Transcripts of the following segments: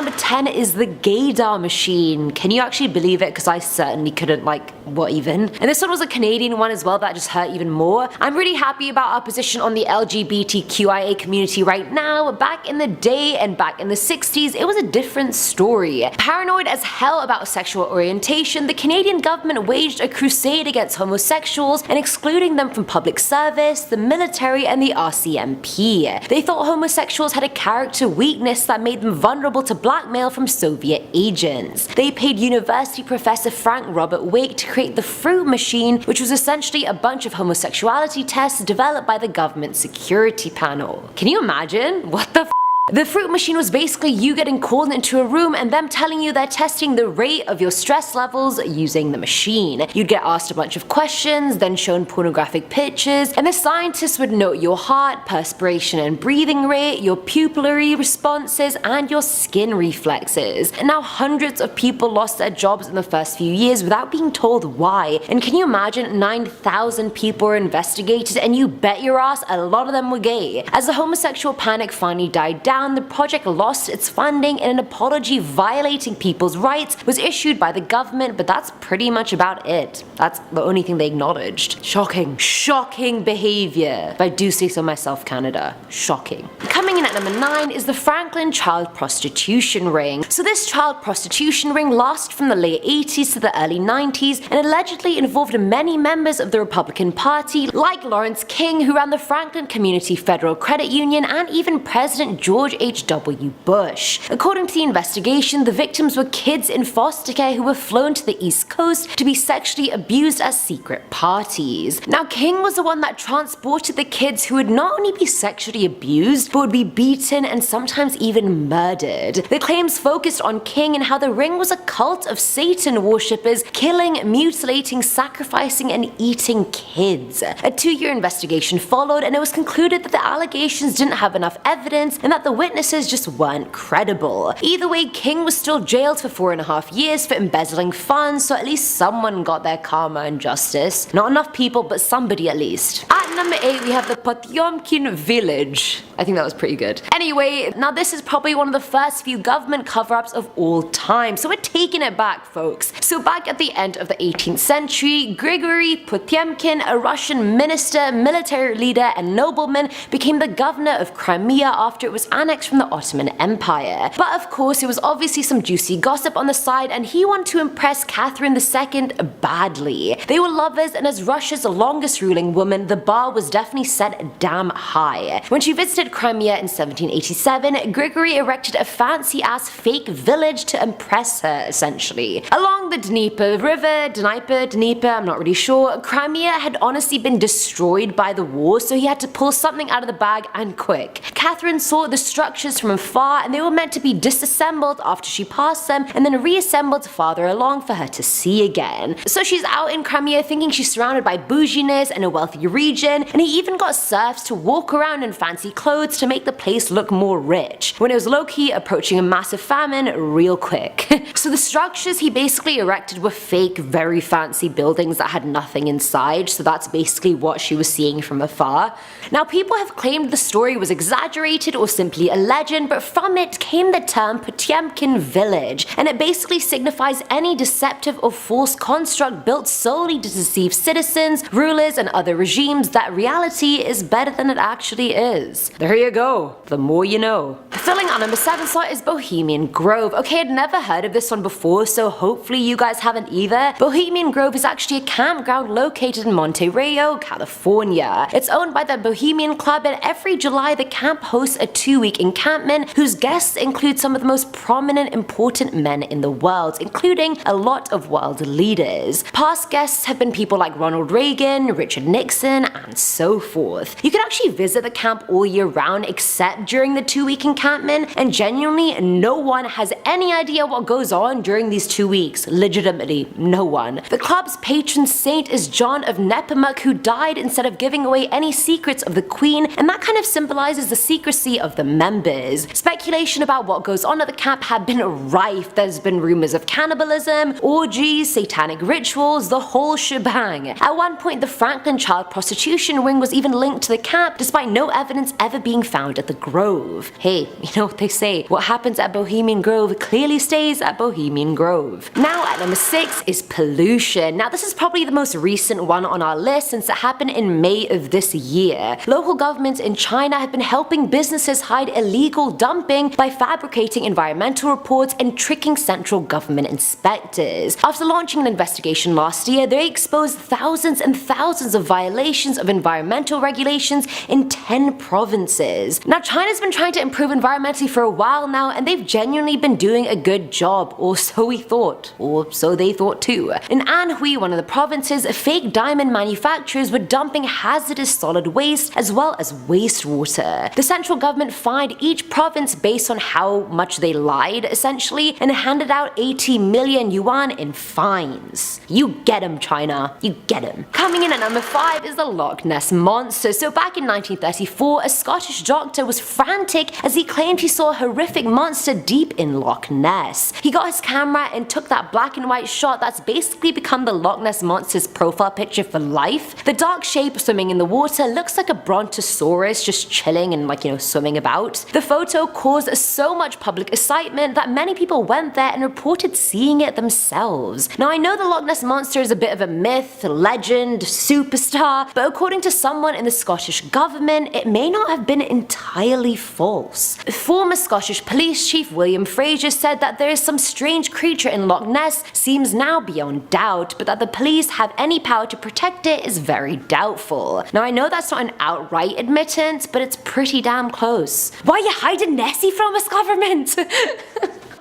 number 10 is the gaydar machine. Can you actually believe it? Because I certainly couldn't, like, what even? And this one was a Canadian one as well that just hurt even more. I'm really happy about our position on the LGBTQIA community right now. Back in the day and back in the 60s, it was a different story. Paranoid as hell about sexual orientation, the Canadian government waged a crusade against homosexuals and excluding them from public service, the military, and the RCMP. They thought homosexuals had a character weakness that made them vulnerable to blackmail from Soviet agents. They paid university professor Frank Robert Wake to create the fruit machine, which was essentially a bunch of homosexuality tests developed by the government security panel. Can you imagine? What the f? The fruit machine was basically you getting called into a room and them telling you they're testing the rate of your stress levels using the machine. You'd get asked a bunch of questions, then shown pornographic pictures, and the scientists would note your heart, perspiration and breathing rate, your pupillary responses, and your skin reflexes. And now hundreds of people lost their jobs in the first few years without being told why. And can you imagine 9,000 people were investigated and you bet your ass a lot of them were gay. As the homosexual panic finally died down, the project lost its funding and an apology violating people's rights was issued by the government, but that's pretty much about it. That's the only thing they acknowledged. Shocking. Shocking behavior. If I do say so myself, Canada. Shocking. Coming in at number 9 is the Franklin child prostitution ring. So this child prostitution ring lasted from the late 80s to the early 90s and allegedly involved many members of the Republican Party like Lawrence King, who ran the Franklin Community Federal Credit Union, and even President George H.W. Bush. According to the investigation, the victims were kids in foster care who were flown to the East Coast to be sexually abused at secret parties. Now, King was the one that transported the kids who would not only be sexually abused, but would be beaten and sometimes even murdered. The claims focused on King and how the ring was a cult of Satan worshippers killing, mutilating, sacrificing, and eating kids. A 2-year investigation followed, and it was concluded that the allegations didn't have enough evidence and that the witnesses just weren't credible. Either way, King was still jailed for 4.5 years for embezzling funds, so at least someone got their karma and justice. Not enough people, but somebody at least. At number 8, we have the Potyomkin village. I think that was pretty good. Anyway, now this is probably one of the first few government cover-ups of all time, so we're taking it back, folks. So back at the end of the 18th century, Grigory Potyomkin, a Russian minister, military leader, and nobleman, became the governor of Crimea after it was annexed from the Ottoman Empire. But of course, it was obviously some juicy gossip on the side, and he wanted to impress Catherine II badly. They were lovers, and as Russia's longest ruling woman, the bar was definitely set damn high. When she visited Crimea in 1787, Grigory erected a fancy-ass fake village to impress her, essentially. Along the Dnieper River, Dnieper, I'm not really sure, Crimea had honestly been destroyed by the war, so he had to pull something out of the bag and quick. Catherine saw the structures from afar, and they were meant to be disassembled after she passed them and then reassembled farther along for her to see again. So she's out in Crimea thinking she's surrounded by bouginess and a wealthy region, and he even got serfs to walk around in fancy clothes to make the place look more rich, when it was low-key approaching a massive famine real quick. So the structures he basically erected were fake, very fancy buildings that had nothing inside, so that's basically what she was seeing from afar. Now, people have claimed the story was exaggerated or simply a legend, but from it came the term Potyomkin village, and it basically signifies any deceptive or false construct built solely to deceive citizens, rulers, and other regimes that reality is better than it actually is. There you go, the more you know. Filling our number 7 slot is Bohemian Grove. Okay, I'd never heard of this one before, so hopefully you guys haven't either. Bohemian Grove is actually a campground located in Monte Rio, California. It's owned by the Bohemian Club, and every July the camp hosts a 2-week encampment whose guests include some of the most prominent, important men in the world, including a lot of world leaders. Past guests have been people like Ronald Reagan, Richard Nixon, and so forth. You can actually visit the camp all year round except during the 2-week encampment, and genuinely no one has any idea what goes on during these 2 weeks. legitimately no one. The club's patron saint is John of Nepomuk, who died instead of giving away any secrets of the Queen, and that kind of symbolizes the secrecy of the members. Speculation about what goes on at the camp had been rife. There's been rumors of cannibalism, orgies, satanic rituals, the whole shebang. At one point, the Franklin child prostitution ring was even linked to the camp, despite no evidence ever being found at the Grove. Hey, you know what they say, what happens at Bohemian Grove clearly stays at Bohemian Grove. Now at number 6 is pollution. Now this is probably the most recent one on our list since it happened in May of this year. Local governments in China have been helping businesses hide illegal dumping by fabricating environmental reports and tricking central government inspectors. After launching an investigation last year, they exposed thousands and thousands of violations of environmental regulations in 10 provinces. Now China's been trying to improve environmentally for a while now, and they've genuinely been doing a good job, or so we thought, or so they thought too. In Anhui, one of the provinces, fake diamond manufacturers were dumping hazardous solid waste as well as wastewater. The central government fined each province based on how much they lied, essentially, and handed out 80 million yuan in fines. You get 'em, China. You get 'em. Coming in at number 5 is the Loch Ness Monster. So back in 1934, a Scottish doctor was frantic as he claimed he saw a horrific monster deep in Loch Ness. He got his camera and took that black and white shot that's basically become the Loch Ness Monster's profile picture for life. The dark shape swimming in the water looks like a brontosaurus just chilling and swimming about. The photo caused so much public excitement that many people went there and reported seeing it themselves. Now I know the Loch Ness Monster is a bit of a myth, legend, superstar, but according to someone in the Scottish government, it may not have been entirely false. Former Scottish Police Chief William Fraser said that there is some strange creature in Loch Ness seems now beyond doubt, but that the police have any power to protect it is very doubtful. Now I know that's not an outright admittance, but it's pretty damn close. Why are you hiding Nessie from us, government?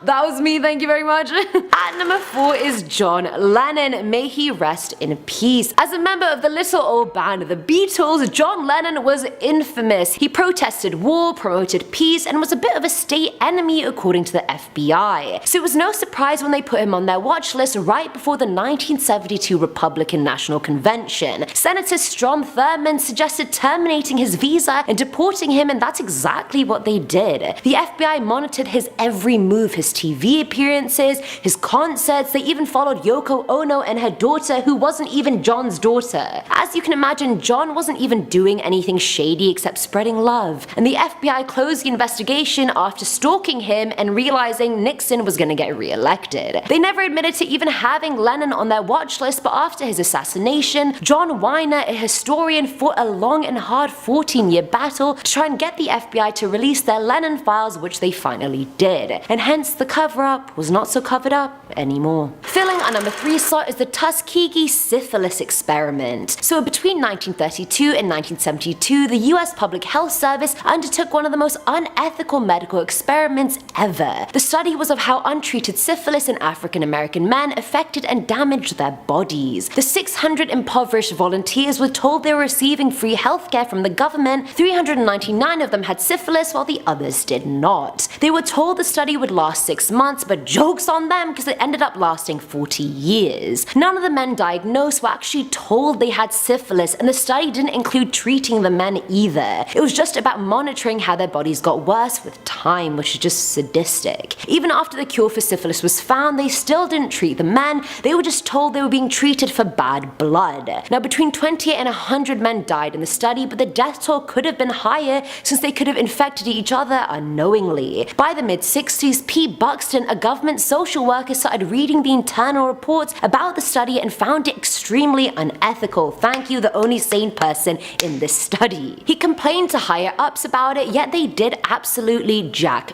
That was me, thank you very much. At number 4 is John Lennon, may he rest in peace. As a member of the little old band the Beatles, John Lennon was infamous. He protested war, promoted peace, and was a bit of a state enemy according to the FBI. So it was no surprise when they put him on their watch list right before the 1972 Republican National Convention. Senator Strom Thurmond suggested terminating his visa and deporting him, and that's exactly what they did. The FBI monitored his every move, his TV appearances, his concerts. They even followed Yoko Ono and her daughter, who wasn't even John's daughter. As you can imagine, John wasn't even doing anything shady except spreading love, and the FBI closed the investigation after stalking him and realizing Nixon was gonna get re-elected. They never admitted to even having Lennon on their watch list, but after his assassination, John Weiner, a historian, fought a long and hard 14-year battle to try and get the FBI to release their Lennon files, which they finally did, and hence the cover-up was not so covered up anymore. Filling our number 3 slot is the Tuskegee syphilis experiment. So between 1932 and 1972, the US Public Health Service undertook one of the most unethical medical experiments ever. The study was of how untreated syphilis in African American men affected and damaged their bodies. The 600 impoverished volunteers were told they were receiving free healthcare from the government. 399 of them had syphilis while the others did not. They were told the study would last 6 months, but joke's on them because it ended up lasting 40 years. None of the men diagnosed were actually told they had syphilis, and the study didn't include treating the men either. It was just about monitoring how their bodies got worse with time, which is just sadistic. Even after the cure for syphilis was found, they still didn't treat the men. They were just told they were being treated for bad blood. Now between 20 and 100 men died in the study, but the death toll could have been higher since they could have infected each other unknowingly. By the mid-60s, Pete Buxton, a government social worker, started reading the internal reports about the study and found it extremely unethical. Thank you, the only sane person in this study. He complained to higher ups about it, yet they did absolutely jack.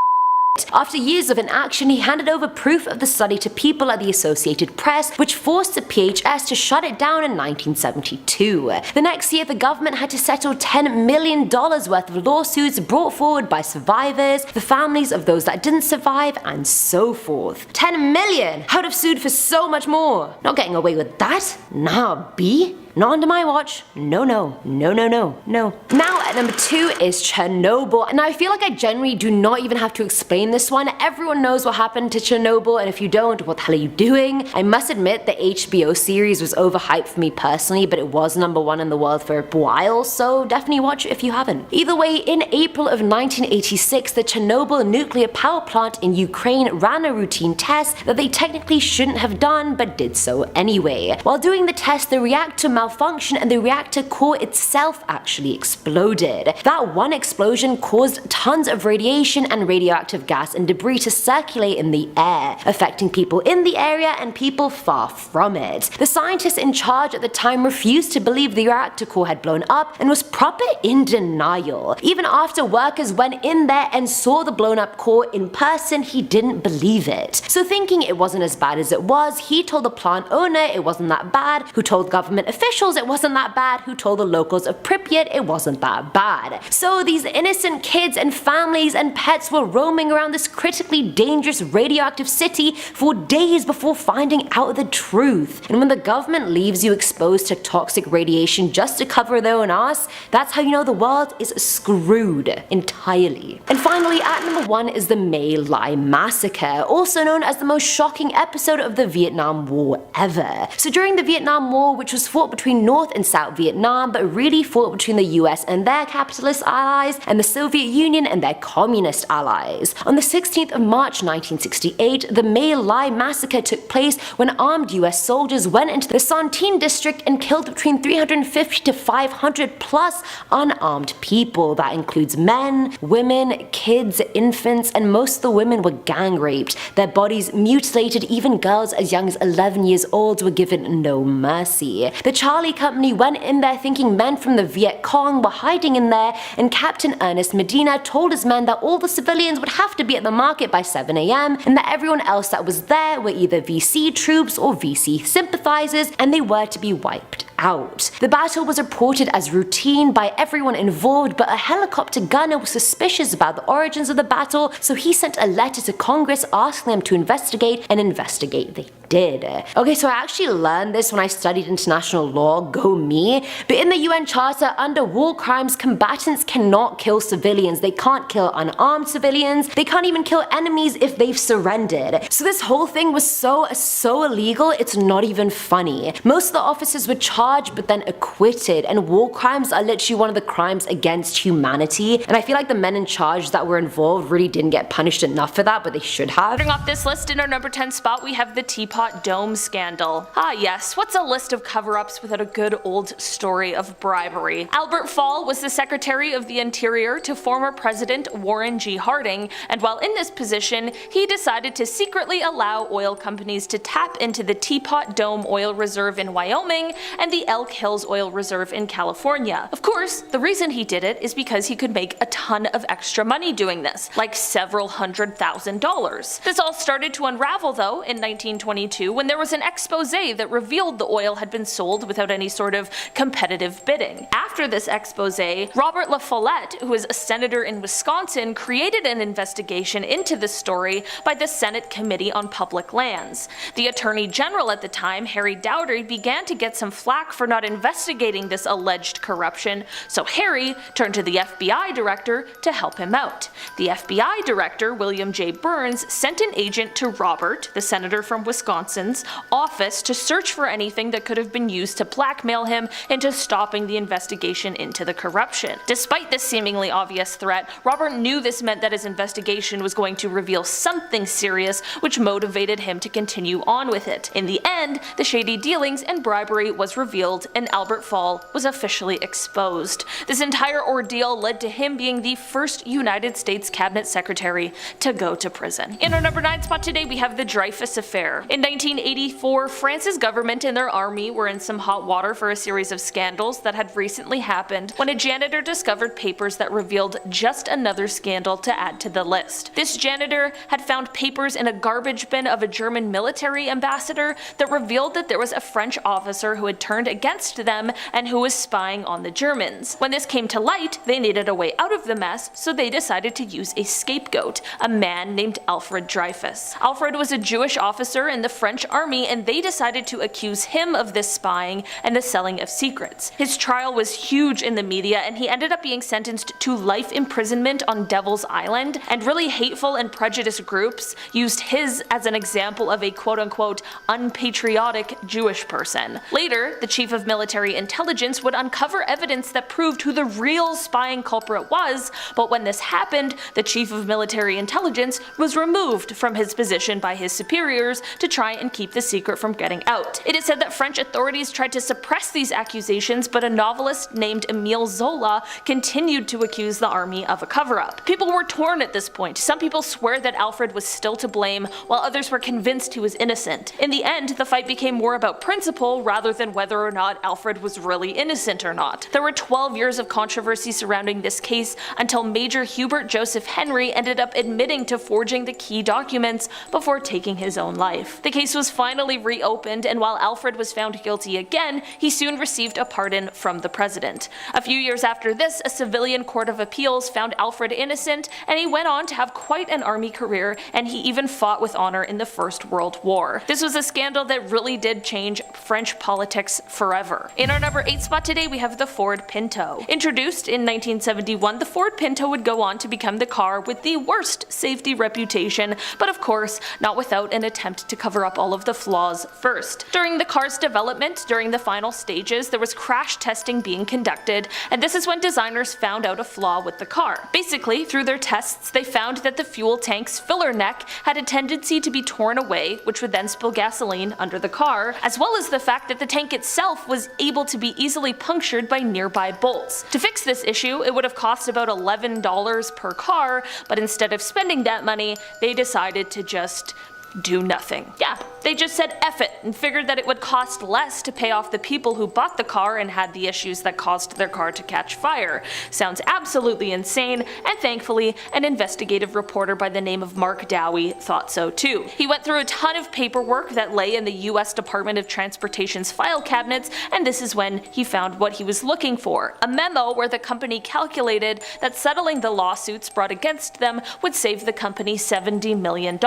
After years of inaction, he handed over proof of the study to people at the Associated Press, which forced the PHS to shut it down in 1972. The next year, the government had to settle $10 million worth of lawsuits brought forward by survivors, the families of those that didn't survive, and so forth. 10 million! I would have sued for so much more. Not getting away with that? Nah, B. Not under my watch. No, no, no, no, no, no. Now at number 2 is Chernobyl. And I feel like I generally do not even have to explain this one. Everyone knows what happened to Chernobyl, and if you don't, what the hell are you doing? I must admit the HBO series was overhyped for me personally, but it was number 1 in the world for a while, so definitely watch it if you haven't. Either way, in April of 1986, the Chernobyl nuclear power plant in Ukraine ran a routine test that they technically shouldn't have done, but did so anyway. While doing the test, the reactor malfunctioned and the reactor core itself actually exploded. That one explosion caused tons of radiation and radioactive gas and debris to circulate in the air, affecting people in the area and people far from it. The scientists in charge at the time refused to believe the reactor core had blown up and was proper in denial. Even after workers went in there and saw the blown up core in person, he didn't believe it. So thinking it wasn't as bad as it was, he told the plant owner it wasn't that bad, who told government officials it wasn't that bad, who told the locals of Pripyat it wasn't that bad. So these innocent kids and families and pets were roaming around this critically dangerous radioactive city for days before finding out the truth. And when the government leaves you exposed to toxic radiation just to cover their own ass, that's how you know the world is screwed entirely. And finally, at number 1 is the May Lai Massacre, also known as the most shocking episode of the Vietnam War ever. So during the Vietnam War, which was fought between North and South Vietnam, but really fought between the US and their capitalist allies, and the Soviet Union and their communist allies. On the 16th of March 1968, the May Lai Massacre took place when armed US soldiers went into the Son Tin district and killed between 350 to 500 plus unarmed people. That includes men, women, kids, infants, and most of the women were gang raped, their bodies mutilated. Even girls as young as 11 years old were given no mercy. The Charlie Company went in there thinking men from the Viet Cong were hiding in there, and Captain Ernest Medina told his men that all the civilians would have to be at the market by 7 AM and that everyone else that was there were either VC troops or VC sympathizers, and they were to be wiped out. The battle was reported as routine by everyone involved, but a helicopter gunner was suspicious about the origins of the battle, so he sent a letter to Congress asking them to investigate, and investigate they did. Okay, so I actually learned this when I studied international law, go me, but in the UN Charter, under war crimes, combatants cannot kill civilians. They can't kill unarmed civilians. They can't even kill enemies if they've surrendered. So this whole thing was so illegal, it's not even funny. Most of the officers were charged but then acquitted, and war crimes are literally one of the crimes against humanity, and I feel like the men in charge that were involved really didn't get punished enough for that, but they should have. Starting off this list, in our number 10 spot, we have the Teapot Dome scandal. Ah yes, what's a list of cover-ups without a good old story of bribery? Albert Fall was the Secretary of the Interior to former President Warren G. Harding, and while in this position, he decided to secretly allow oil companies to tap into the Teapot Dome oil reserve in Wyoming and the Elk Hills oil reserve in California. Of course, the reason he did it is because he could make a ton of extra money doing this, like several $100,000. This all started to unravel though in 1922 when there was an expose that revealed the oil had been sold without any sort of competitive bidding. After this expose, Robert La Follette, who is a senator in Wisconsin, created an investigation into this story by the Senate Committee on Public Lands. The Attorney General at the time, Harry Dowdy, began to get some flack for not investigating this alleged corruption, so Harry turned to the FBI director to help him out. The FBI director, William J. Burns, sent an agent to Robert, the senator from Wisconsin's, office to search for anything that could have been used to blackmail him into stopping the investigation into the corruption. Despite this seemingly obvious threat, Robert knew this meant that his investigation was going to reveal something serious, which motivated him to continue on with it. In the end, the shady dealings and bribery was revealed, and Albert Fall was officially exposed. This entire ordeal led to him being the first United States Cabinet Secretary to go to prison. In our number 9 spot today, we have the Dreyfus Affair. In 1984, France's government and their army were in some hot water for a series of scandals that had recently happened when a janitor discovered papers that revealed just another scandal to add to the list. This janitor had found papers in a garbage bin of a German military ambassador that revealed that there was a French officer who had turned turned against them and who was spying on the Germans. When this came to light, they needed a way out of the mess, so they decided to use a scapegoat, a man named Alfred Dreyfus. Alfred was a Jewish officer in the French army, and they decided to accuse him of this spying and the selling of secrets. His trial was huge in the media, and he ended up being sentenced to life imprisonment on Devil's Island, and really hateful and prejudiced groups used his as an example of a quote-unquote unpatriotic Jewish person. Later, the chief of military intelligence would uncover evidence that proved who the real spying culprit was, but when this happened, the chief of military intelligence was removed from his position by his superiors to try and keep the secret from getting out. It is said that French authorities tried to suppress these accusations, but a novelist named Émile Zola continued to accuse the army of a cover-up. People were torn at this point. Some people swear that Alfred was still to blame, while others were convinced he was innocent. In the end, the fight became more about principle rather than whether or not Alfred was really innocent or not. There were 12 years of controversy surrounding this case until Major Hubert Joseph Henry ended up admitting to forging the key documents before taking his own life. The case was finally reopened, and while Alfred was found guilty again, he soon received a pardon from the president. A few years after this, a civilian court of appeals found Alfred innocent, and he went on to have quite an army career, and he even fought with honor in the First World War. This was a scandal that really did change French politics forever. In our number 8 spot today, we have the Ford Pinto. Introduced in 1971, the Ford Pinto would go on to become the car with the worst safety reputation, but of course, not without an attempt to cover up all of the flaws first. During the car's development, during the final stages, there was crash testing being conducted, and this is when designers found out a flaw with the car. Basically, through their tests, they found that the fuel tank's filler neck had a tendency to be torn away, which would then spill gasoline under the car, as well as the fact that the tank itself was able to be easily punctured by nearby bolts. To fix this issue, it would have cost about $11 per car, but instead of spending that money, they decided to just do nothing. Yeah, they just said F it and figured that it would cost less to pay off the people who bought the car and had the issues that caused their car to catch fire. Sounds absolutely insane, and thankfully, an investigative reporter by the name of Mark Dowie thought so too. He went through a ton of paperwork that lay in the US Department of Transportation's file cabinets, and this is when he found what he was looking for. A memo where the company calculated that settling the lawsuits brought against them would save the company $70 million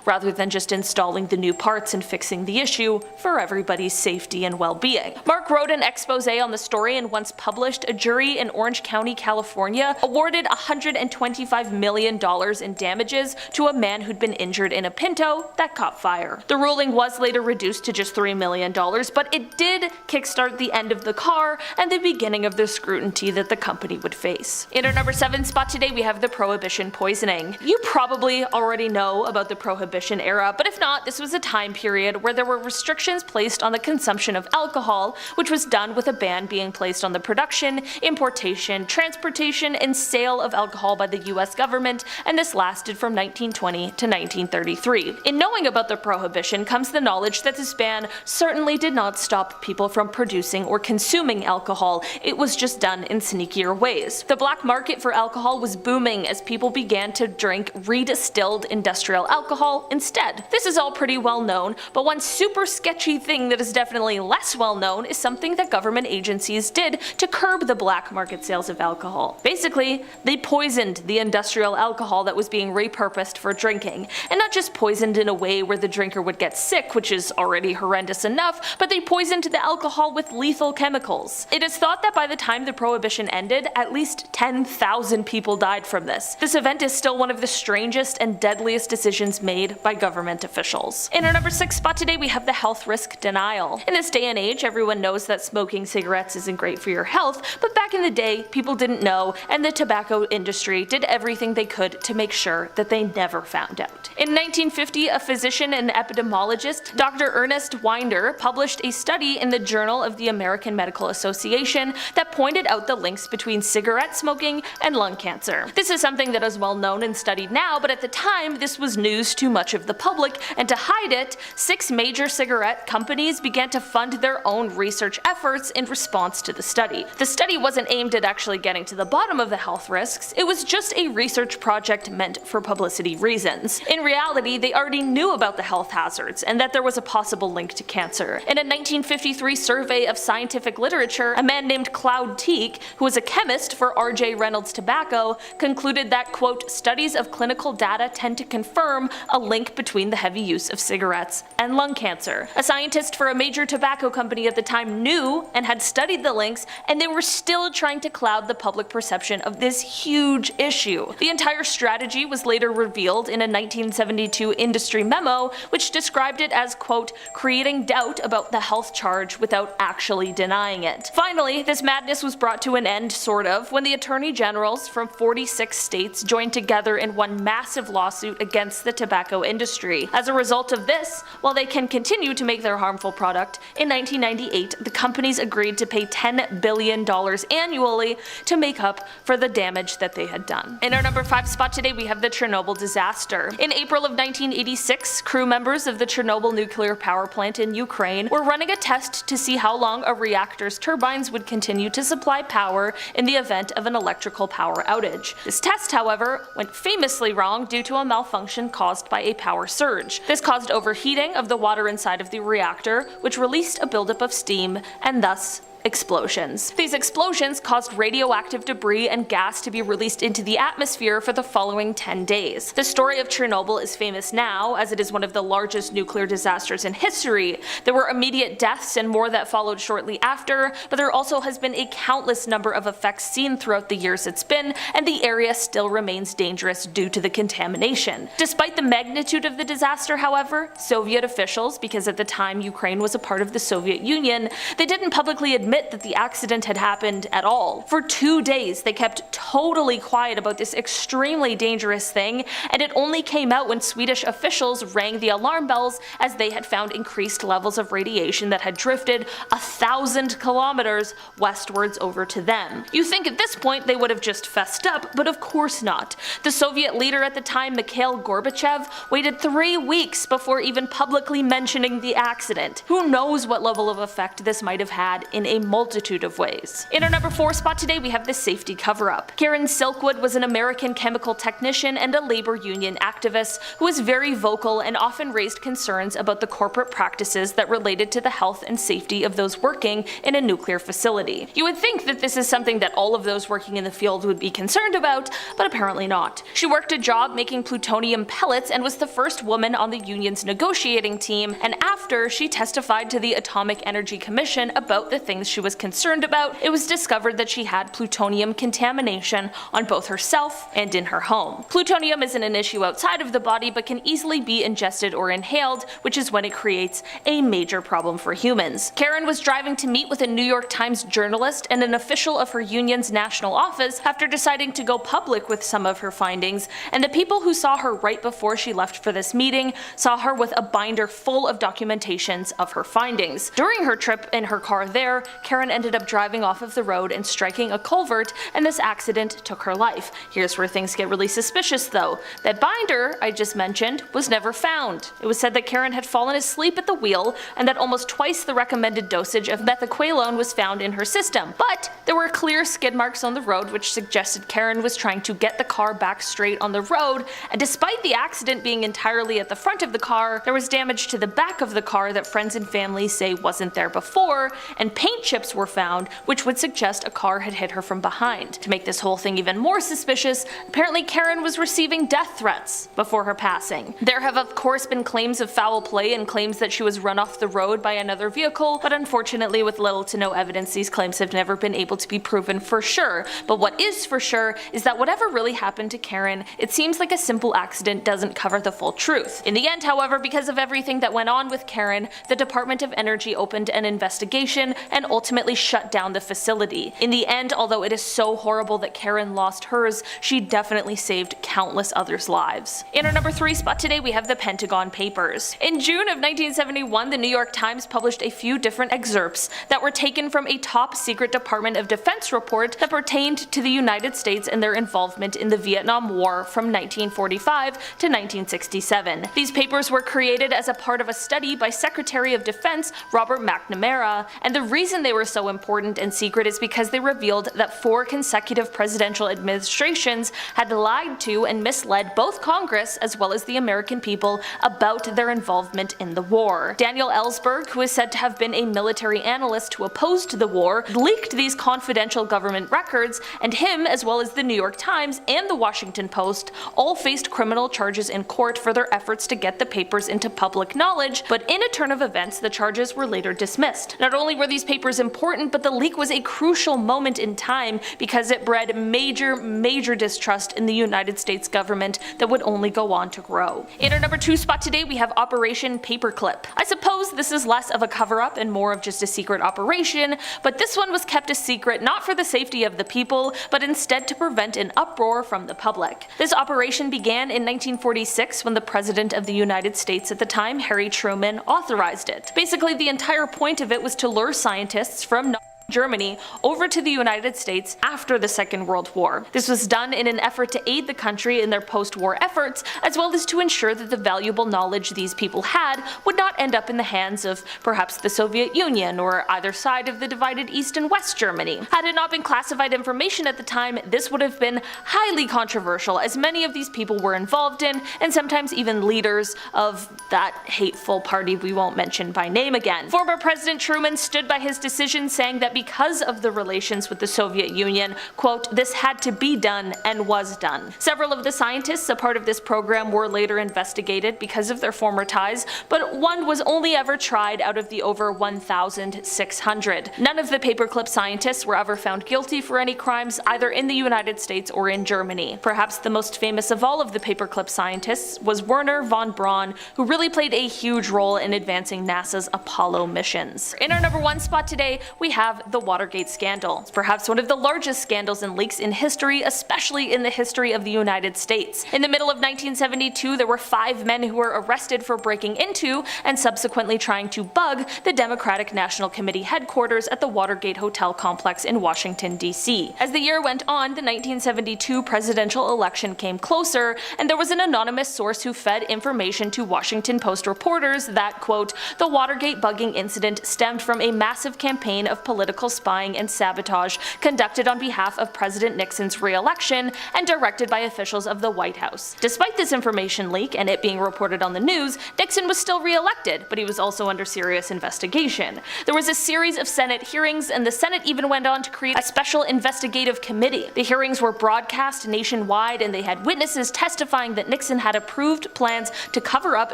rather than just installing the new parts and fixing the issue for everybody's safety and well-being. Mark wrote an expose on the story, and once published, a jury in Orange County, California awarded $125 million in damages to a man who'd been injured in a Pinto that caught fire. The ruling was later reduced to just $3 million, but it did kickstart the end of the car and the beginning of the scrutiny that the company would face. In our number 7 spot today, we have the Prohibition poisoning. You probably already know about the Prohibition era, but if not, this was a time period where there were restrictions placed on the consumption of alcohol, which was done with a ban being placed on the production, importation, transportation, and sale of alcohol by the US government, and this lasted from 1920 to 1933. In knowing about the Prohibition comes the knowledge that this ban certainly did not stop people from producing or consuming alcohol, it was just done in sneakier ways. The black market for alcohol was booming as people began to drink redistilled industrial alcohol instead. This is all pretty well known, but one super sketchy thing that is definitely less well known is something that government agencies did to curb the black market sales of alcohol. Basically, they poisoned the industrial alcohol that was being repurposed for drinking, and not just poisoned in a way where the drinker would get sick, which is already horrendous enough, but they poisoned the alcohol with lethal chemicals. It is thought that by the time the Prohibition ended, at least 10,000 people died from this. This event is still one of the strangest and deadliest decisions made by government officials. In our number 6 spot today, we have the health risk denial. In this day and age, everyone knows that smoking cigarettes isn't great for your health, but back in the day, people didn't know, and the tobacco industry did everything they could to make sure that they never found out. In 1950, a physician and epidemiologist, Dr. Ernest Winder, published a study in the Journal of the American Medical Association that pointed out the links between cigarette smoking and lung cancer. This is something that is well known and studied now, but at the time, this was news to much of the public, and to hide it, 6 major cigarette companies began to fund their own research research efforts in response to the study. The study wasn't aimed at actually getting to the bottom of the health risks, it was just a research project meant for publicity reasons. In reality, they already knew about the health hazards and that there was a possible link to cancer. In a 1953 survey of scientific literature, a man named Cloud Teague, who was a chemist for R.J. Reynolds Tobacco, concluded that, quote, studies of clinical data tend to confirm a link between the heavy use of cigarettes and lung cancer. A scientist for a major tobacco company at the time knew and had studied the links, and they were still trying to cloud the public perception of this huge issue. The entire strategy was later revealed in a 1972 industry memo, which described it as, quote, creating doubt about the health charge without actually denying it. Finally, this madness was brought to an end, sort of, when the attorney generals from 46 states joined together in one massive lawsuit against the tobacco industry. As a result of this, while they can continue to make their harmful product, in 1998 the companies agreed to pay $10 billion annually to make up for the damage that they had done. In our number 5 spot today, we have the Chernobyl disaster. In April of 1986, crew members of the Chernobyl nuclear power plant in Ukraine were running a test to see how long a reactor's turbines would continue to supply power in the event of an electrical power outage. This test, however, went famously wrong due to a malfunction caused by a power surge. This caused overheating of the water inside of the reactor, which released a buildup of steam and thus explosions. These explosions caused radioactive debris and gas to be released into the atmosphere for the following 10 days. The story of Chernobyl is famous now, as it is one of the largest nuclear disasters in history. There were immediate deaths and more that followed shortly after, but there also has been a countless number of effects seen throughout the years it's been, and the area still remains dangerous due to the contamination. Despite the magnitude of the disaster, however, Soviet officials, because at the time Ukraine was a part of the Soviet Union, they didn't publicly admit that the accident had happened at all. For 2 days, they kept totally quiet about this extremely dangerous thing, and it only came out when Swedish officials rang the alarm bells as they had found increased levels of radiation that had drifted 1,000 kilometers westwards over to them. You think at this point they would have just fessed up, but of course not. The Soviet leader at the time, Mikhail Gorbachev, waited 3 weeks before even publicly mentioning the accident. Who knows what level of effect this might have had in a multitude of ways. In our number 4 spot today, we have the safety cover-up. Karen Silkwood was an American chemical technician and a labor union activist who was very vocal and often raised concerns about the corporate practices that related to the health and safety of those working in a nuclear facility. You would think that this is something that all of those working in the field would be concerned about, but apparently not. She worked a job making plutonium pellets and was the first woman on the union's negotiating team, and after she testified to the Atomic Energy Commission about the things she was concerned about, it was discovered that she had plutonium contamination on both herself and in her home. Plutonium isn't an issue outside of the body but can easily be ingested or inhaled, which is when it creates a major problem for humans. Karen was driving to meet with a New York Times journalist and an official of her union's national office after deciding to go public with some of her findings, and the people who saw her right before she left for this meeting saw her with a binder full of documentations of her findings. During her trip in her car there, Karen ended up driving off of the road and striking a culvert, and this accident took her life. Here's where things get really suspicious though. That binder I just mentioned was never found. It was said that Karen had fallen asleep at the wheel and that almost twice the recommended dosage of methaqualone was found in her system. But there were clear skid marks on the road which suggested Karen was trying to get the car back straight on the road, and despite the accident being entirely at the front of the car, there was damage to the back of the car that friends and family say wasn't there before, and paint chips were found, which would suggest a car had hit her from behind. To make this whole thing even more suspicious, apparently Karen was receiving death threats before her passing. There have of course been claims of foul play and claims that she was run off the road by another vehicle, but unfortunately with little to no evidence these claims have never been able to be proven for sure. But what is for sure is that whatever really happened to Karen, it seems like a simple accident doesn't cover the full truth. In the end, however, because of everything that went on with Karen, the Department of Energy opened an investigation and ultimately shut down the facility. In the end, although it is so horrible that Karen lost hers, she definitely saved countless others' lives. In our number 3 spot today, we have the Pentagon Papers. In June of 1971, the New York Times published a few different excerpts that were taken from a top secret Department of Defense report that pertained to the United States and their involvement in the Vietnam War from 1945 to 1967. These papers were created as a part of a study by Secretary of Defense Robert McNamara, and the reason they were so important and secret is because they revealed that 4 consecutive presidential administrations had lied to and misled both Congress as well as the American people about their involvement in the war. Daniel Ellsberg, who is said to have been a military analyst who opposed the war, leaked these confidential government records, and him, as well as the New York Times and the Washington Post, all faced criminal charges in court for their efforts to get the papers into public knowledge, but in a turn of events, the charges were later dismissed. Not only were these papers important, but the leak was a crucial moment in time because it bred major distrust in the United States government that would only go on to grow. In our number 2 spot today, we have Operation Paperclip. I suppose this is less of a cover-up and more of just a secret operation, but this one was kept a secret not for the safety of the people, but instead to prevent an uproar from the public. This operation began in 1946 when the President of the United States at the time, Harry Truman, authorized it. Basically, the entire point of it was to lure scientists from Germany over to the United States after the Second World War. This was done in an effort to aid the country in their post-war efforts, as well as to ensure that the valuable knowledge these people had would not end up in the hands of perhaps the Soviet Union or either side of the divided East and West Germany. Had it not been classified information at the time, this would have been highly controversial, as many of these people were involved in, and sometimes even leaders of that hateful party we won't mention by name again. Former President Truman stood by his decision, saying that because of the relations with the Soviet Union, quote, this had to be done and was done. Several of the scientists a part of this program were later investigated because of their former ties, but one was only ever tried out of the over 1,600. None of the paperclip scientists were ever found guilty for any crimes either in the United States or in Germany. Perhaps the most famous of all of the paperclip scientists was Wernher von Braun, who really played a huge role in advancing NASA's Apollo missions. In our number 1 spot today, we have the Watergate scandal. It's perhaps one of the largest scandals and leaks in history, especially in the history of the United States. In the middle of 1972, there were 5 men who were arrested for breaking into and subsequently trying to bug the Democratic National Committee headquarters at the Watergate Hotel complex in Washington, D.C. As the year went on, the 1972 presidential election came closer, and there was an anonymous source who fed information to Washington Post reporters that, quote, the Watergate bugging incident stemmed from a massive campaign of political spying and sabotage conducted on behalf of President Nixon's re-election and directed by officials of the White House. Despite this information leak and it being reported on the news, Nixon was still re-elected, but he was also under serious investigation. There was a series of Senate hearings, and the Senate even went on to create a special investigative committee. The hearings were broadcast nationwide, and they had witnesses testifying that Nixon had approved plans to cover up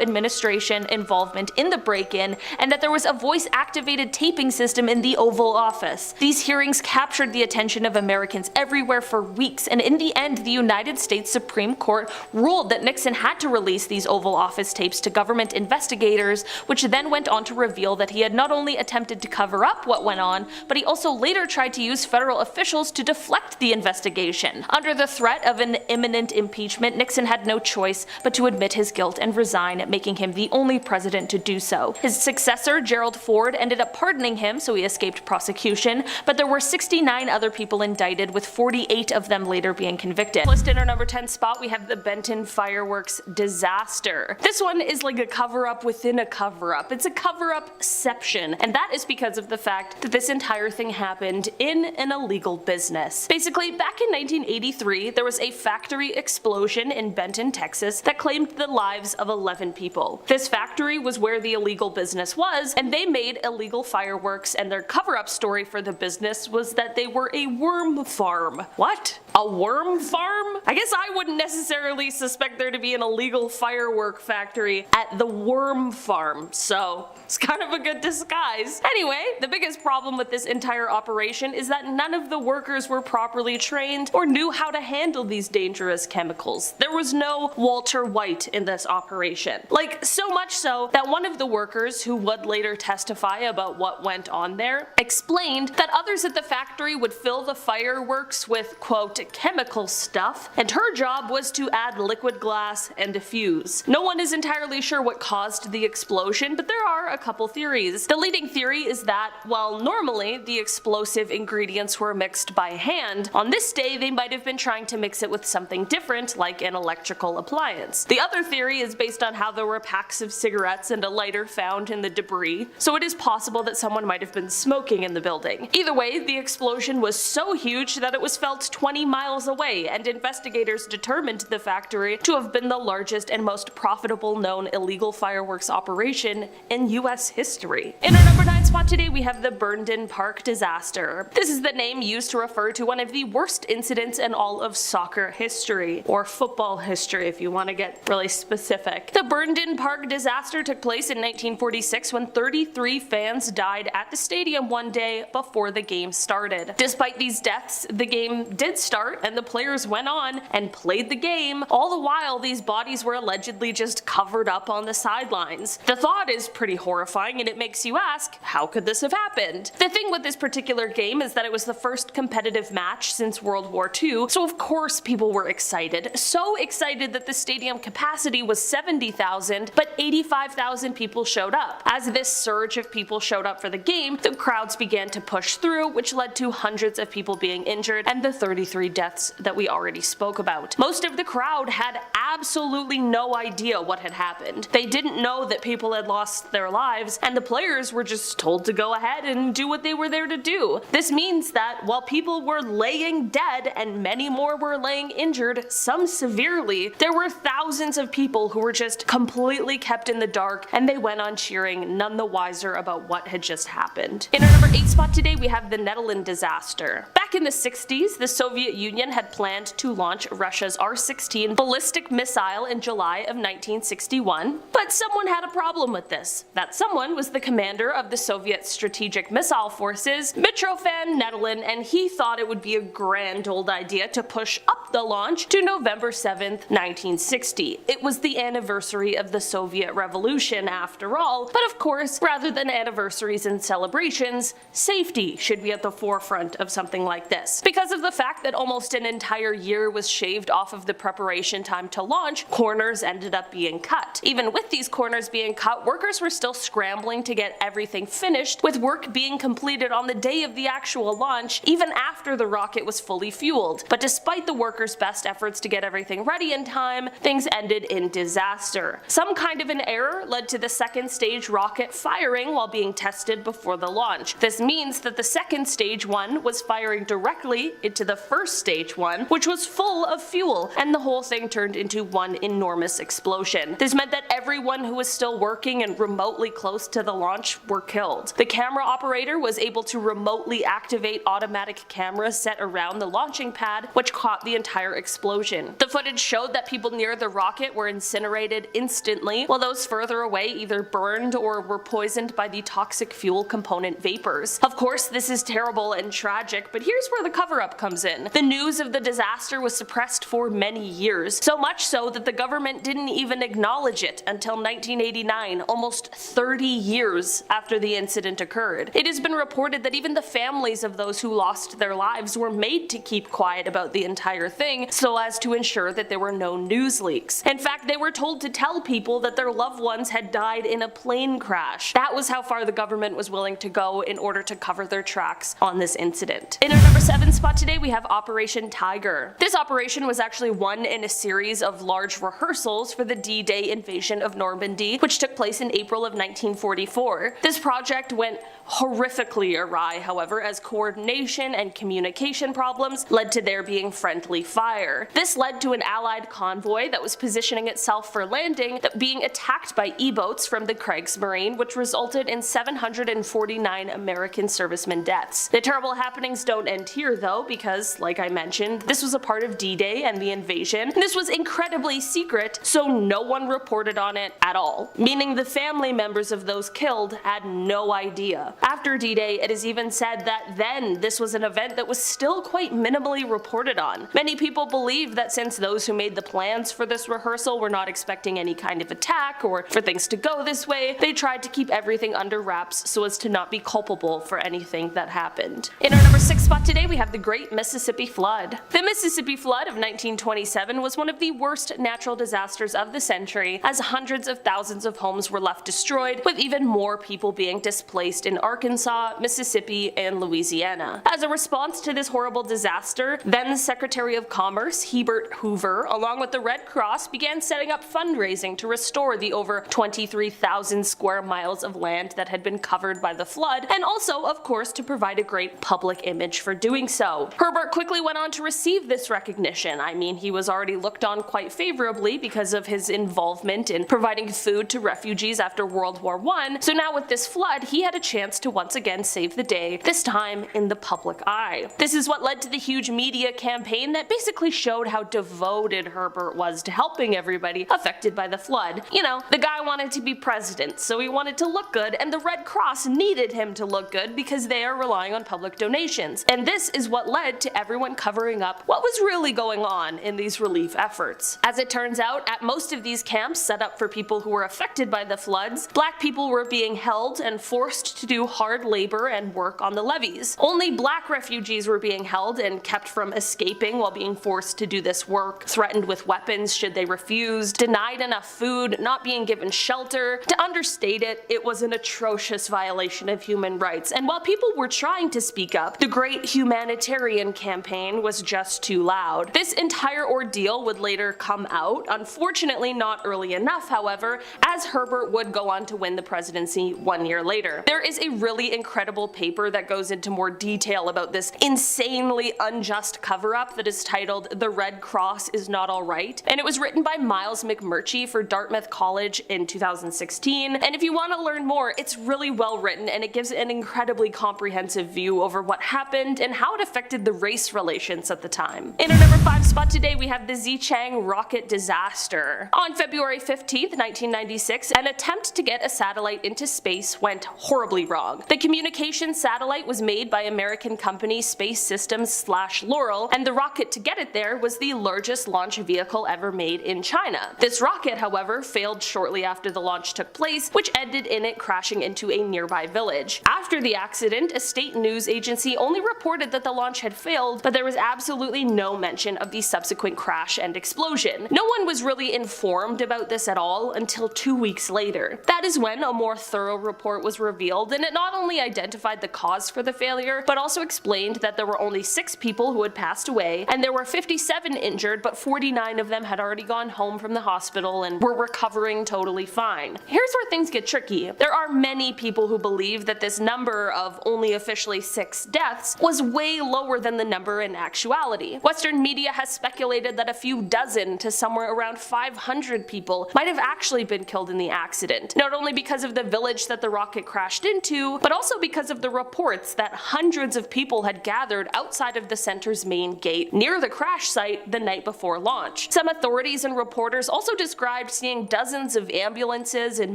administration involvement in the break-in, and that there was a voice-activated taping system in the Oval Office. These hearings captured the attention of Americans everywhere for weeks, and in the end, the United States Supreme Court ruled that Nixon had to release these Oval Office tapes to government investigators, which then went on to reveal that he had not only attempted to cover up what went on, but he also later tried to use federal officials to deflect the investigation. Under the threat of an imminent impeachment, Nixon had no choice but to admit his guilt and resign, making him the only president to do so. His successor, Gerald Ford, ended up pardoning him, so he escaped prosecution, but there were 69 other people indicted, with 48 of them later being convicted. Listed in our number 10 spot, we have the Benton fireworks disaster. This one is like a cover-up within a cover-up. It's a cover-upception, and that is because of the fact that this entire thing happened in an illegal business. Basically, back in 1983, there was a factory explosion in Benton, Texas that claimed the lives of 11 people. This factory was where the illegal business was, and they made illegal fireworks, and their cover-up story for the business was that they were a worm farm. What? A worm farm? I guess I wouldn't necessarily suspect there to be an illegal firework factory at the worm farm, so it's kind of a good disguise. Anyway, the biggest problem with this entire operation is that none of the workers were properly trained or knew how to handle these dangerous chemicals. There was no Walter White in this operation. Like, so much so that one of the workers, who would later testify about what went on there, explained complained that others at the factory would fill the fireworks with, quote, chemical stuff, and her job was to add liquid glass and defuse. No one is entirely sure what caused the explosion, but there are a couple theories. The leading theory is that, while normally the explosive ingredients were mixed by hand, on this day they might have been trying to mix it with something different, like an electrical appliance. The other theory is based on how there were packs of cigarettes and a lighter found in the debris, so it is possible that someone might have been smoking in the building. Either way, the explosion was so huge that it was felt 20 miles away, and investigators determined the factory to have been the largest and most profitable known illegal fireworks operation in US history. In our number 9 spot today, we have the Burnden Park disaster. This is the name used to refer to one of the worst incidents in all of soccer history, or football history if you want to get really specific. The Burnden Park disaster took place in 1946 when 33 fans died at the stadium one day before the game started. Despite these deaths, the game did start and the players went on and played the game. All the while, these bodies were allegedly just covered up on the sidelines. The thought is pretty horrifying, and it makes you ask, how could this have happened? The thing with this particular game is that it was the first competitive match since World War II, so of course people were excited. So excited that the stadium capacity was 70,000, but 85,000 people showed up. As this surge of people showed up for the game, the crowds began to push through, which led to hundreds of people being injured and the 33 deaths that we already spoke about. Most of the crowd had absolutely no idea what had happened. They didn't know that people had lost their lives, and the players were just told to go ahead and do what they were there to do. This means that while people were laying dead and many more were laying injured, some severely, there were thousands of people who were just completely kept in the dark, and they went on cheering, none the wiser about what had just happened. In our number 8 spot today, we have the Netherlands disaster. Back in the 60s, the Soviet Union had planned to launch Russia's R-16 ballistic missile in July of 1961, but someone had a problem with this. That someone was the commander of the Soviet Strategic Missile Forces, Mitrofan Nedelin, and he thought it would be a grand old idea to push up the launch to November 7th, 1960. It was the anniversary of the Soviet Revolution after all, but of course, rather than anniversaries and celebrations, safety should be at the forefront of something like this. Because of the fact that almost an entire year was shaved off of the preparation time to launch, corners ended up being cut. Even with these corners being cut, workers were still scrambling to get everything finished, with work being completed on the day of the actual launch, even after the rocket was fully fueled. But despite the workers' best efforts to get everything ready in time, things ended in disaster. Some kind of an error led to the second stage rocket firing while being tested before the launch. This means that the second stage one was firing directly into the first stage one, which was full of fuel, and the whole thing turned into one enormous explosion. This meant that everyone who was still working and remotely close to the launch were killed. The camera operator was able to remotely activate automatic cameras set around the launching pad, which caught the entire explosion. The footage showed that people near the rocket were incinerated instantly, while those further away either burned or were poisoned by the toxic fuel component vapors. Of course, this is terrible and tragic, but here's where the cover-up comes in. The news of the disaster was suppressed for many years, so much so that the government didn't even acknowledge it until 1989, almost 30 years after the incident occurred. It has been reported that even the families of those who lost their lives were made to keep quiet about the entire thing so as to ensure that there were no news leaks. In fact, they were told to tell people that their loved ones had died in a plane crash. That was how far the government was willing to go in order to cover their tracks on this incident. In our number 7 spot today, we have Operation Tiger. This operation was actually one in a series of large rehearsals for the D-Day invasion of Normandy, which took place in April of 1944. This project went horrifically awry, however, as coordination and communication problems led to there being friendly fire. This led to an Allied convoy that was positioning itself for landing being attacked by E-boats from the Kriegsmarine, which resulted in 749 American servicemen deaths. The terrible happenings don't end here though, because, like I mentioned, this was a part of D-Day and the invasion. This was incredibly secret, so no one reported on it at all, meaning the family members of those killed had no idea. After D-Day, it is even said that then this was an event that was still quite minimally reported on. Many people believe that since those who made the plans for this rehearsal were not expecting any kind of attack or for things to go this way, they tried to keep everything under wraps so as to not be culpable for anything that happened. In our number 6 spot today, we have the Great Mississippi Flood. The Mississippi Flood of 1927 was one of the worst natural disasters of the century, as hundreds of thousands of homes were left destroyed, with even more people being displaced in Arkansas, Mississippi, and Louisiana. As a response to this horrible disaster, then Secretary of Commerce Herbert Hoover, along with the Red Cross, began setting up fundraising to restore the over 23,000 square miles of land that had been covered by the flood, and also, of course, to provide a great public image for doing so. Herbert quickly went on to receive this recognition. I mean, he was already looked on quite favorably because of his involvement in providing food to refugees after World War I, so now with this flood, he had a chance to once again save the day, this time in the public eye. This is what led to the huge media campaign that basically showed how devoted Herbert was to helping everybody affected by the flood. You know, the guy wanted to be president, so he wanted to look good, and the Red Cross needed him to look good because they are relying on public donations. And this is what led to everyone covering up what was really going on in these relief efforts. As it turns out, at most of these camps set up for people who were affected by the floods, black people were being held and forced to do hard labor and work on the levees. Only black refugees were being held and kept from escaping while being forced to do this work, threatened with weapons should they refuse, denied enough food, not being given shelter. To understate it, it was an atrocious violation of human rights, and while people were trying to speak up, the great humanitarian campaign was just too loud. This entire ordeal would later come out, unfortunately not early enough however, as Herbert would go on to win the presidency 1 year later. There is a really incredible paper that goes into more detail about this insanely unjust cover-up that is titled "The Red Cross is Not Alright," and it was written by Miles McMurtry for Dartmouth College in 2016, and if you want to learn more, it's really well written and it gives an incredibly comprehensive view over what happened and how it affected the race relations at the time. In our number 5 spot today, we have the Xichang rocket disaster. On February 15th, 1996, an attempt to get a satellite into space went horribly wrong. The communications satellite was made by American company Space Systems/Loral, and the rocket to get it there was the largest launch vehicle ever made in China. This rocket, however, failed shortly after the launch took place, which ended in it crashing into a nearby village. After the accident, a state news agency only reported that the launch had failed, but there was absolutely no mention of the subsequent crash and explosion. No one was really informed about this at all until 2 weeks later. That is when a more thorough report was revealed, and it not only identified the cause for the failure, but also explained that there were only 6 people who had passed away, and there were 57 injured, but 49 of them had already gone home from the hospital and were recovering totally fine. Here's where things get tricky. There are many people who believe that this number of only officially 6 deaths was way lower than the number in actuality. Western media has speculated that a few dozen to somewhere around 500 people might have actually been killed in the accident, not only because of the village that the rocket crashed into, but also because of the reports that hundreds of people had gathered outside of the center's main gate near the crash site the night before launch. Some authorities and reporters also described seeing dozens of ambulances and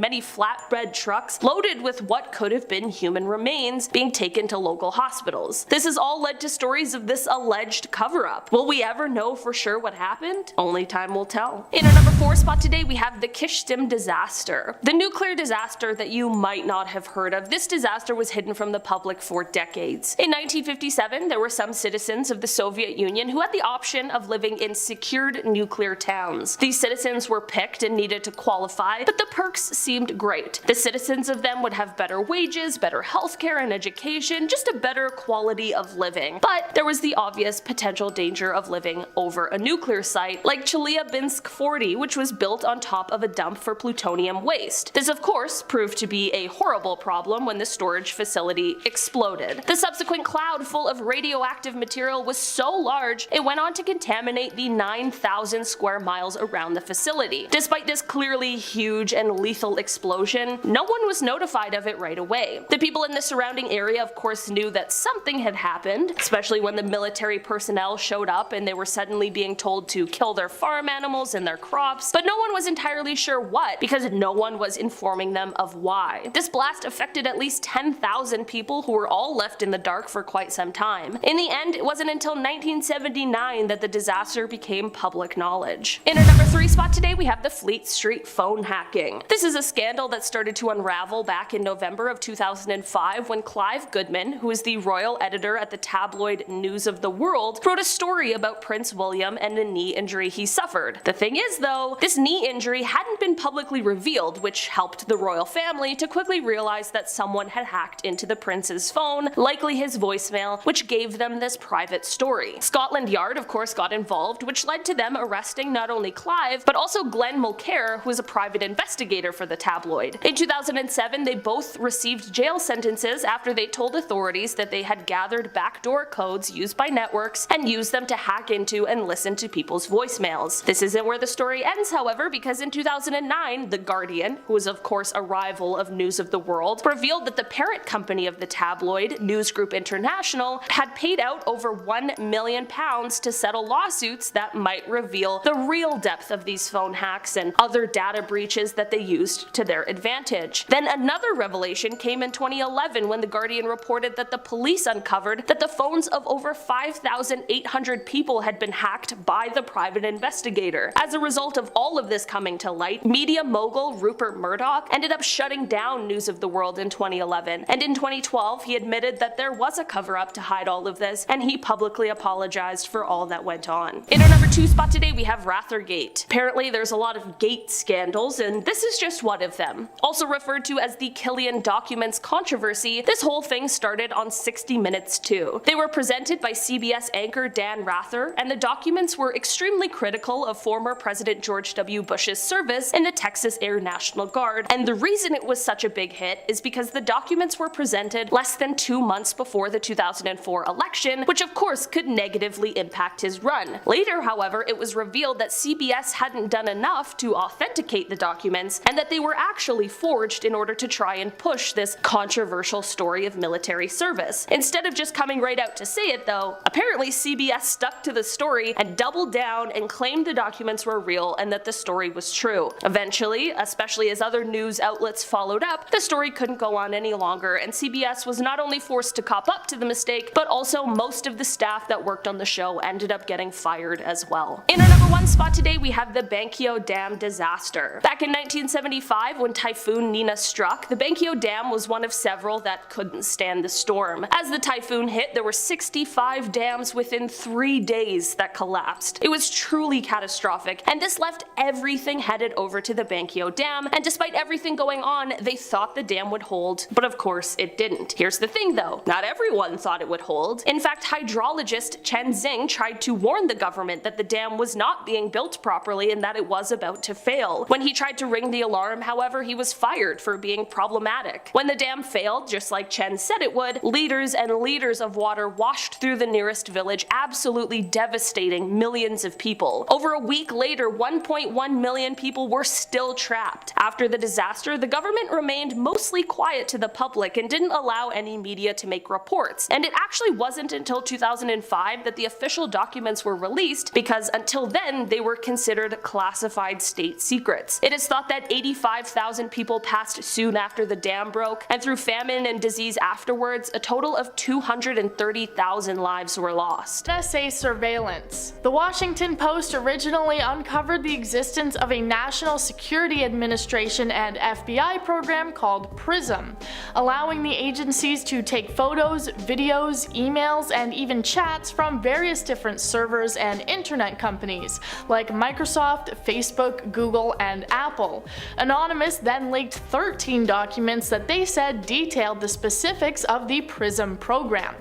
many flatbed trucks loaded with what could have been human remains being taken to local hospitals. This has all led to stories of this alleged cover-up. Will we ever know for sure what happened? Only time will tell. In our number 4 spot today, we have the Kishtim disaster. The nuclear disaster that you might not have heard of. This disaster was hidden from the public for decades. In 1957, there were some citizens of the Soviet Union who had the option of living in secured nuclear towns. These citizens were picked and needed to qualify, but the perks seemed great. The citizens of them would have better wages, better healthcare and education, just a better quality of living. But there was the obvious potential danger of living over a nuclear site, like Chelyabinsk 40, which was built on top of a dump for plutonium waste. This of course proved to be a horrible problem when the storage facility exploded. The subsequent cloud full of radioactive material was so large, it went on to contaminate the 9,000 square miles around the facility. Despite this clearly huge and lethal explosion, no one was notified of it right away. The people in the surrounding area of course knew that something had happened, especially when the military personnel showed up and they were suddenly being told to kill their farm animals and their crops, but no one was entirely sure what, because no one was informing them of why. This blast affected at least 10,000 people who were all left in the dark for quite some time. In the end, it wasn't until 1979 that the disaster became public knowledge. In our number 3 spot today, we have the Fleet Street phone hacking. This is a scandal that started to unravel back in November of 2005 1975 when Clive Goodman, who is the royal editor at the tabloid News of the World, wrote a story about Prince William and a knee injury he suffered. The thing is though, this knee injury hadn't been publicly revealed, which helped the royal family to quickly realize that someone had hacked into the prince's phone, likely his voicemail, which gave them this private story. Scotland Yard of course got involved, which led to them arresting not only Clive, but also Glenn Mulcair, who was a private investigator for the tabloid. In 2007, they both received jail sentences after they told authorities that they had gathered backdoor codes used by networks and used them to hack into and listen to people's voicemails. This isn't where the story ends, however, because in 2009, The Guardian, who is of course a rival of News of the World, revealed that the parent company of the tabloid, News Group International, had paid out over £1 million to settle lawsuits that might reveal the real depth of these phone hacks and other data breaches that they used to their advantage. Then another revelation came in 2011 when The Guardian reported that the police uncovered that the phones of over 5,800 people had been hacked by the private investigator. As a result of all of this coming to light, media mogul Rupert Murdoch ended up shutting down News of the World in 2011, and in 2012 he admitted that there was a cover-up to hide all of this, and he publicly apologized for all that went on. In our number 2 spot today we have Rathergate. Apparently there's a lot of gate scandals, and this is just one of them. Also referred to as the Killian documents controversy, this whole thing started on 60 Minutes too. They were presented by CBS anchor Dan Rather, and the documents were extremely critical of former President George W. Bush's service in the Texas Air National Guard, and the reason it was such a big hit is because the documents were presented less than 2 months before the 2004 election, which of course could negatively impact his run. Later, however, it was revealed that CBS hadn't done enough to authenticate the documents, and that they were actually forged in order to try and push this controversial story of military service. Instead of just coming right out to say it though, apparently CBS stuck to the story and doubled down and claimed the documents were real and that the story was true. Eventually, especially as other news outlets followed up, the story couldn't go on any longer, and CBS was not only forced to cop up to the mistake, but also most of the staff that worked on the show ended up getting fired as well. In our number 1 spot today we have the Bankyo Dam disaster. Back in 1975 when Typhoon Nina struck, the Bankyo Dam was one of several that couldn't stand the storm. As the typhoon hit, there were 65 dams within 3 days that collapsed. It was truly catastrophic, and this left everything headed over to the Bankyo Dam, and despite everything going on, they thought the dam would hold, but of course it didn't. Here's the thing though, not everyone thought it would hold. In fact, hydrologist Chen Xing tried to warn the government that the dam was not being built properly and that it was about to fail. When he tried to ring the alarm, however, he was fired for being problematic. When the dam failed, just like Chen said it would, liters and liters of water washed through the nearest village, absolutely devastating millions of people. Over a week later, 1.1 million people were still trapped. After the disaster, the government remained mostly quiet to the public and didn't allow any media to make reports, and it actually wasn't until 2005 that the official documents were released, because until then they were considered classified state secrets. It is thought that 85,000 people passed soon after the dam broke, and through famine and disease afterwards, a total of 230,000 lives were lost. NSA surveillance. The Washington Post originally uncovered the existence of a National Security Administration and FBI program called PRISM, allowing the agencies to take photos, videos, emails, and even chats from various different servers and internet companies like Microsoft, Facebook, Google, and Apple. Anonymous then leaked 13 documents that they said detailed the specifics of the PRISM program.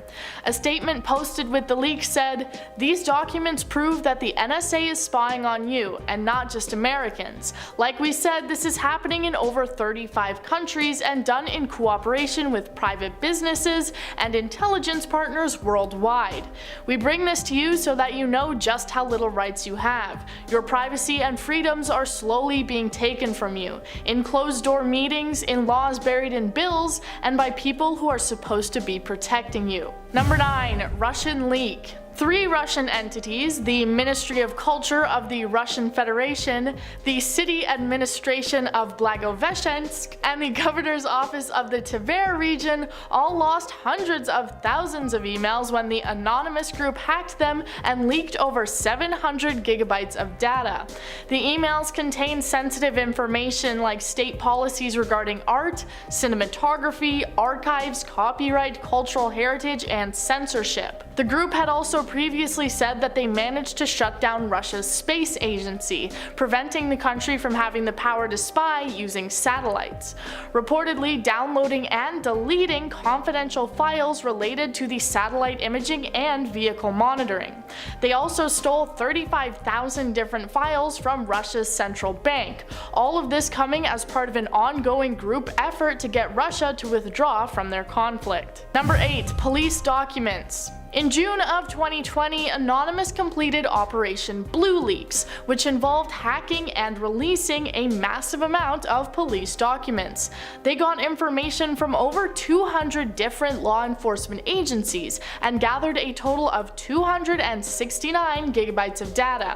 A statement posted with the leak said, "These documents prove that the NSA is spying on you, and not just Americans. Like we said, this is happening in over 35 countries and done in cooperation with private businesses and intelligence partners worldwide. We bring this to you so that you know just how little rights you have. Your privacy and freedoms are slowly being taken from you, in closed-door meetings, in laws buried in bills, and by people who are supposed to be protecting you." Number 9. Russian leak. 3 Russian entities, the Ministry of Culture of the Russian Federation, the City Administration of Blagoveshchensk, and the Governor's Office of the Tver region all lost hundreds of thousands of emails when the anonymous group hacked them and leaked over 700 gigabytes of data. The emails contain sensitive information like state policies regarding art, cinematography, archives, copyright, cultural heritage, and censorship. The group had also previously said that they managed to shut down Russia's space agency, preventing the country from having the power to spy using satellites, reportedly downloading and deleting confidential files related to the satellite imaging and vehicle monitoring. They also stole 35,000 different files from Russia's central bank, all of this coming as part of an ongoing group effort to get Russia to withdraw from their conflict. Number 8. Police documents. In June of 2020, Anonymous completed Operation Blue Leaks, which involved hacking and releasing a massive amount of police documents. They got information from over 200 different law enforcement agencies and gathered a total of 269 gigabytes of data.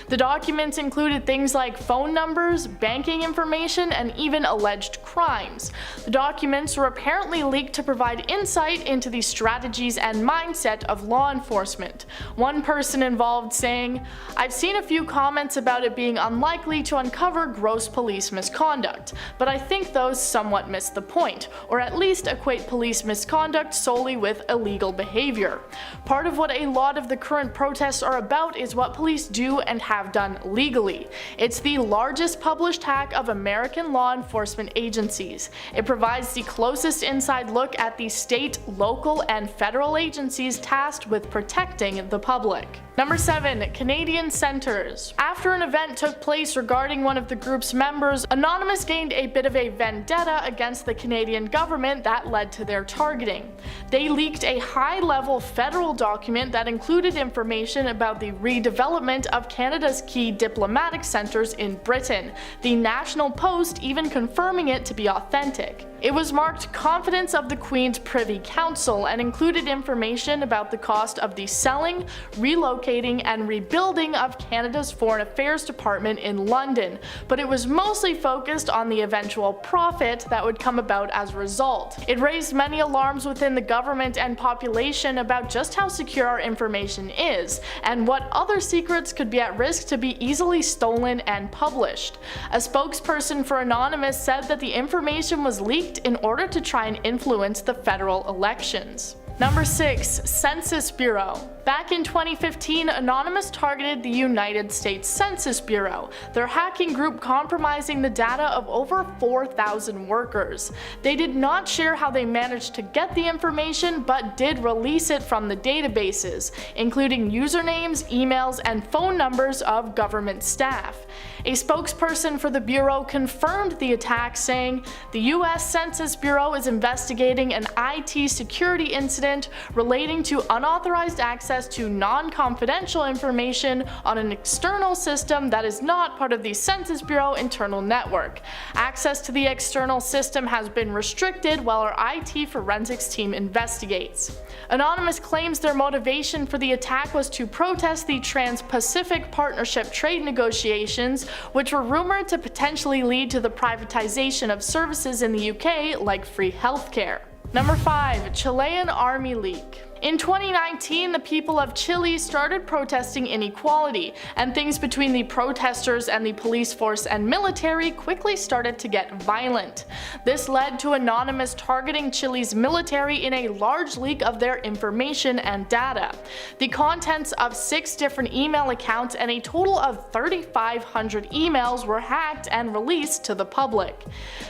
The documents included things like phone numbers, banking information, and even alleged crimes. The documents were apparently leaked to provide insight into the strategies and mindset of law enforcement. One person involved saying, "I've seen a few comments about it being unlikely to uncover gross police misconduct, but I think those somewhat miss the point, or at least equate police misconduct solely with illegal behavior. Part of what a lot of the current protests are about is what police do and have done legally. It's the largest published hack of American law enforcement agencies. It provides the closest inside look at the state, local, and federal agencies tasked with protecting the public." Number 7. Canadian Centers. After an event took place regarding one of the group's members, Anonymous gained a bit of a vendetta against the Canadian government that led to their targeting. They leaked a high-level federal document that included information about the redevelopment of Canada's key diplomatic centers in Britain, the National Post even confirming it to be authentic. It was marked Confidence of the Queen's Privy Council and included information about the cost of the selling, relocating, and rebuilding of Canada's Foreign Affairs Department in London, but it was mostly focused on the eventual profit that would come about as a result. It raised many alarms within the government and population about just how secure our information is, and what other secrets could be at risk to be easily stolen and published. A spokesperson for Anonymous said that the information was leaked in order to try and influence the federal elections. Number 6. Census Bureau. Back in 2015, Anonymous targeted the United States Census Bureau, their hacking group compromising the data of over 4,000 workers. They did not share how they managed to get the information, but did release it from the databases, including usernames, emails, and phone numbers of government staff. A spokesperson for the Bureau confirmed the attack, saying, "The U.S. Census Bureau is investigating an IT security incident relating to unauthorized access to non-confidential information on an external system that is not part of the Census Bureau internal network. Access to the external system has been restricted while our IT forensics team investigates." Anonymous claims their motivation for the attack was to protest the Trans-Pacific Partnership trade negotiations, which were rumored to potentially lead to the privatization of services in the UK like free healthcare. Number 5. Chilean Army Leak. In 2019, the people of Chile started protesting inequality, and things between the protesters and the police force and military quickly started to get violent. This led to Anonymous targeting Chile's military in a large leak of their information and data. The contents of 6 different email accounts and a total of 3,500 emails were hacked and released to the public.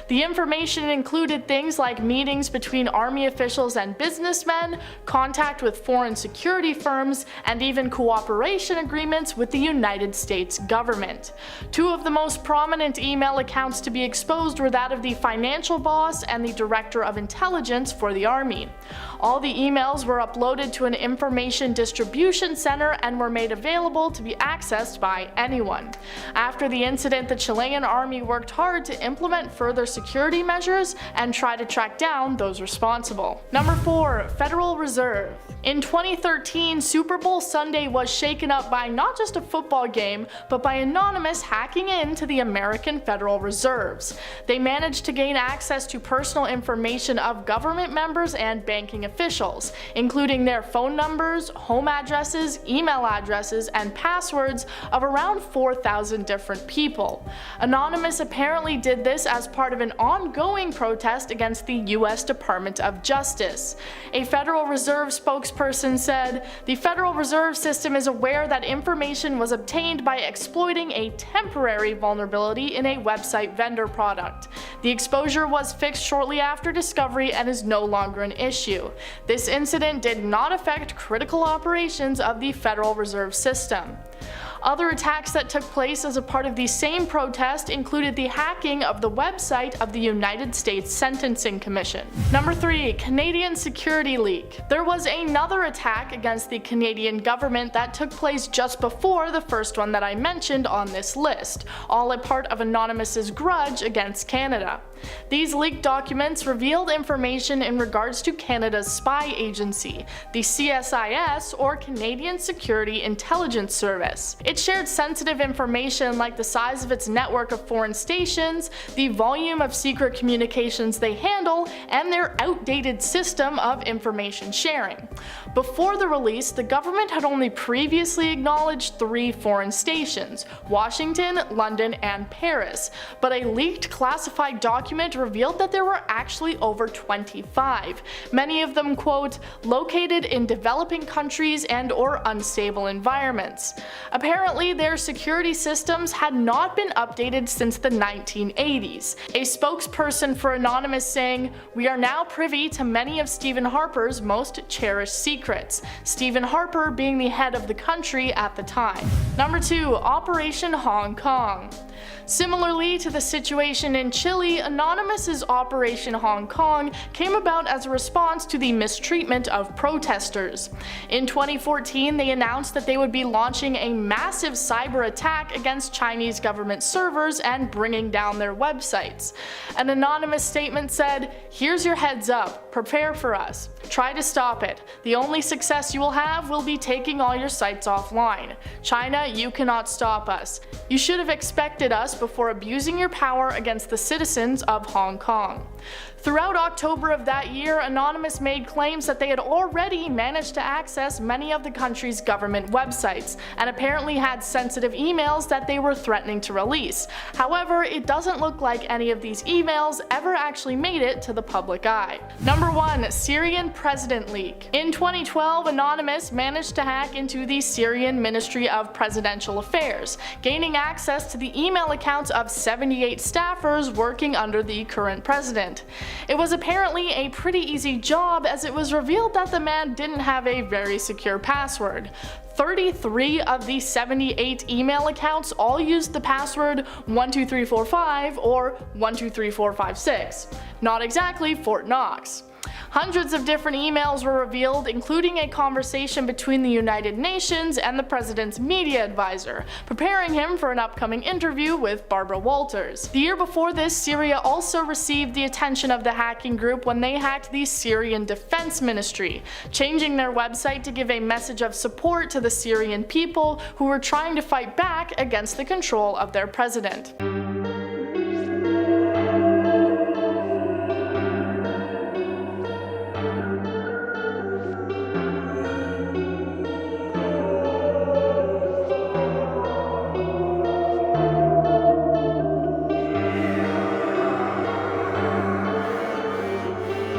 The information included things like meetings between army officials and businessmen, contact with foreign security firms, and even cooperation agreements with the United States government. 2 of the most prominent email accounts to be exposed were that of the financial boss and the director of intelligence for the army. All the emails were uploaded to an information distribution center and were made available to be accessed by anyone. After the incident, the Chilean army worked hard to implement further security measures and try to track down those responsible. Number 4. Federal Reserve. 4th. In 2013, Super Bowl Sunday was shaken up by not just a football game, but by Anonymous hacking into the American Federal Reserves. They managed to gain access to personal information of government members and banking officials, including their phone numbers, home addresses, email addresses, and passwords of around 4,000 different people. Anonymous apparently did this as part of an ongoing protest against the US Department of Justice. A Federal Reserve spokesperson said, "The Federal Reserve System is aware that information was obtained by exploiting a temporary vulnerability in a website vendor product. The exposure was fixed shortly after discovery and is no longer an issue. This incident did not affect critical operations of the Federal Reserve System." Other attacks that took place as a part of the same protest included the hacking of the website of the United States Sentencing Commission. Number 3. Canadian security leak. There was another attack against the Canadian government that took place just before the first one that I mentioned on this list, all a part of Anonymous's grudge against Canada. These leaked documents revealed information in regards to Canada's spy agency, the CSIS, or Canadian Security Intelligence Service. It shared sensitive information like the size of its network of foreign stations, the volume of secret communications they handle, and their outdated system of information sharing. Before the release, the government had only previously acknowledged 3 foreign stations: Washington, London, and Paris, but a leaked classified document revealed that there were actually over 25, many of them, quote, located in developing countries and or unstable environments. Apparently, their security systems had not been updated since the 1980s. A spokesperson for Anonymous saying, "We are now privy to many of Stephen Harper's most cherished secrets," Stephen Harper being the head of the country at the time. Number 2. Operation Hong Kong. Similarly to the situation in Chile, Anonymous's Operation Hong Kong came about as a response to the mistreatment of protesters. In 2014, they announced that they would be launching a massive cyber attack against Chinese government servers and bringing down their websites. An anonymous statement said, "Here's your heads up, prepare for us. Try to stop it. The only success you will have will be taking all your sites offline. China, you cannot stop us. You should have expected us before abusing your power against the citizens of Hong Kong." Throughout October of that year, Anonymous made claims that they had already managed to access many of the country's government websites, and apparently had sensitive emails that they were threatening to release. However, it doesn't look like any of these emails ever actually made it to the public eye. Number 1. Syrian President Leak. In 2012, Anonymous managed to hack into the Syrian Ministry of Presidential Affairs, gaining access to the email accounts of 78 staffers working under the current president. It was apparently a pretty easy job, as it was revealed that the man didn't have a very secure password. 33 of the 78 email accounts all used the password 12345 or 123456. Not exactly Fort Knox. Hundreds of different emails were revealed, including a conversation between the United Nations and the president's media advisor, preparing him for an upcoming interview with Barbara Walters. The year before this, Syria also received the attention of the hacking group when they hacked the Syrian Defense Ministry, changing their website to give a message of support to the Syrian people who were trying to fight back against the control of their president.